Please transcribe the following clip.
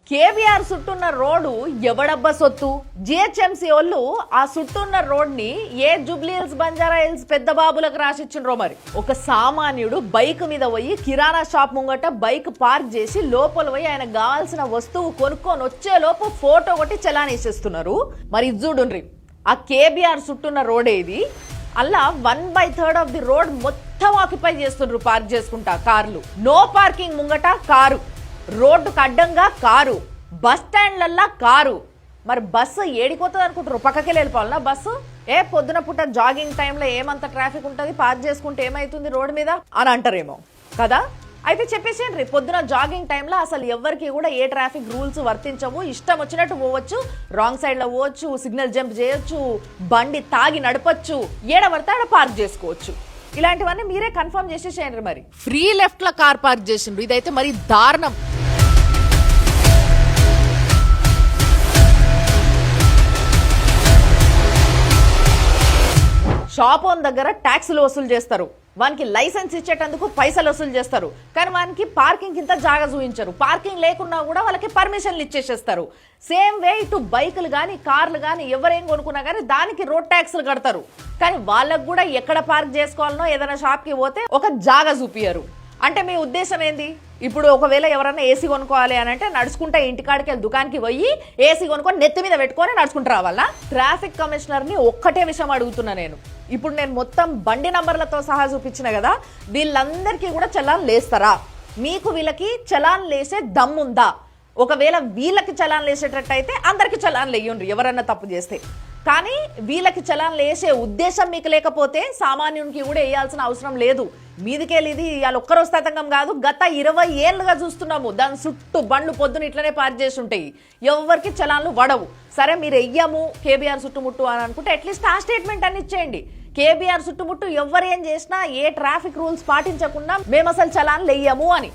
KBR చుట్టూన్న road ఎవడబ్బా సొత్తు? GHMC వాళ్ళు ఆ చుట్టూన్న రోడ్ ని ఏ జూబ్లీ హిల్స్, బంజారా హిల్స్ పెద్ద బాబులకు రాసిచ్చిండ్రో మరి. ఒక సామాన్యుడు బైక్ మీద పోయి కిరాణా షాప్ ముంగట బైక్ పార్క్ చేసి లోపల పోయి ఆయన కావాల్సిన వస్తువు కొనుక్కొని వచ్చే లోపు ఫోటో కొట్టి చలానేసేస్తున్నారు. మరి ఇది చూడుండ్రి, ఆ కేబీఆర్ చుట్టూన్న రోడ్ ఏది, అలా 1/3 ఆఫ్ ది రోడ్ మొత్తం ఆక్యుపై చేస్తుండ్రు పార్క్ చేసుకుంటా కార్లు. నో పార్కింగ్ ముంగట కారు, రోడ్డుకు అడ్డంగా కారు, బస్ స్టాండ్లల్లా కారు. మరి బస్సు ఏడిపోతుంది అనుకుంటారు? పక్కకి వెళ్ళిపోవాలన్నా బస్సు? పొద్దున పుట్ట జాగింగ్ టైంలో ఏమంత ట్రాఫిక్ ఉంటుంది, పార్క్ చేసుకుంటే ఏమైతుంది రోడ్డు మీద అని అంటారేమో కదా. అయితే చెప్పేసేయండి, పొద్దున జాగింగ్ టైంలో అసలు ఎవరికి కూడా ఏ ట్రాఫిక్ రూల్స్ వర్తించవు, ఇష్టం వచ్చినట్టు పోవచ్చు, రాంగ్ సైడ్లో పోవచ్చు, సిగ్నల్ జంప్ చేయొచ్చు, బండి తాగి నడపచ్చు, ఏడబడితే ఆడ పార్క్ చేసుకోవచ్చు. ఇలాంటివన్నీ మీరే కన్ఫర్మ్ చేసేసేయండి. మరి ఫ్రీ లెఫ్ట్ లో కార్ పార్క్ చేసిండ్రు, ఇదైతే మరి దారుణం. షాప్ ఓన్ దగ్గర ట్యాక్సులు వసూలు చేస్తారు, వానికి లైసెన్స్ ఇచ్చేటందుకు పైసలు వసూలు చేస్తారు, కానీ వానికి పార్కింగ్ ఇంత జాగా చూపించరు. పార్కింగ్ లేకున్నా కూడా వాళ్ళకి పర్మిషన్లు ఇచ్చేసేస్తారు. సేమ్ వే ఇటు బైకులు కానీ కార్లు కానీ ఎవరేం కొనుక్కున్నా కానీ దానికి రోడ్ ట్యాక్సులు కడతారు, కానీ వాళ్ళకు కూడా ఎక్కడ పార్క్ చేసుకోవాలనో ఏదైనా షాప్కి పోతే ఒక జాగా చూపియరు. అంటే మీ ఉద్దేశం ఏంది? ఇప్పుడు ఒకవేళ ఎవరైనా ఏసీ కొనుక్కోవాలి అని అంటే నడుచుకుంటా ఇంటికాడికి వెళ్ళి దుకాణానికి పోయి ఏసీ కొనుక్కొని నెత్తి మీద పెట్టుకొని నడుచుకుంటూ రావాలా? ట్రాఫిక్ కమిషనర్ని ఒక్కటే విషయం అడుగుతున్నా నేను. ఇప్పుడు నేను మొత్తం బండి నంబర్లతో సహా చూపించిన కదా, వీళ్ళందరికీ కూడా చలాన్ లేస్తారా? మీకు వీళ్ళకి చలాన్ లేసే దమ్ముందా? ఒకవేళ వీళ్ళకి చలాన్ లేసేటట్టయితే అందరికి చలాన్ లేయండి ఎవరన్నా తప్పు చేస్తే. కానీ వీళ్ళకి చలాన్ లేసే ఉద్దేశం మీకు లేకపోతే సామాన్యునికి కూడా వేయాల్సిన అవసరం లేదు. మీదికెళ్ళి ఇది ఇవాళ ఒక్కరోజు తతంగం కాదు, గత 20 ఏళ్ళుగా చూస్తున్నాము. దాని చుట్టూ బండ్లు పొద్దున ఇట్లనే పార్క్ చేసి ఉంటాయి, ఎవరికి చలాన్లు వడవు. సరే మీరు వెయ్యము కేబీఆర్ చుట్టుముట్టు అని అనుకుంటే అట్లీస్ట్ ఆ స్టేట్మెంట్ అని ఇచ్చేయండి. కేబీఆర్ చుట్టుముట్టు ఎవరు ఏం చేసినా ఏ ట్రాఫిక్ రూల్స్ పాటించకుండా మేము అసలు చలాన్లు వెయ్యము అని.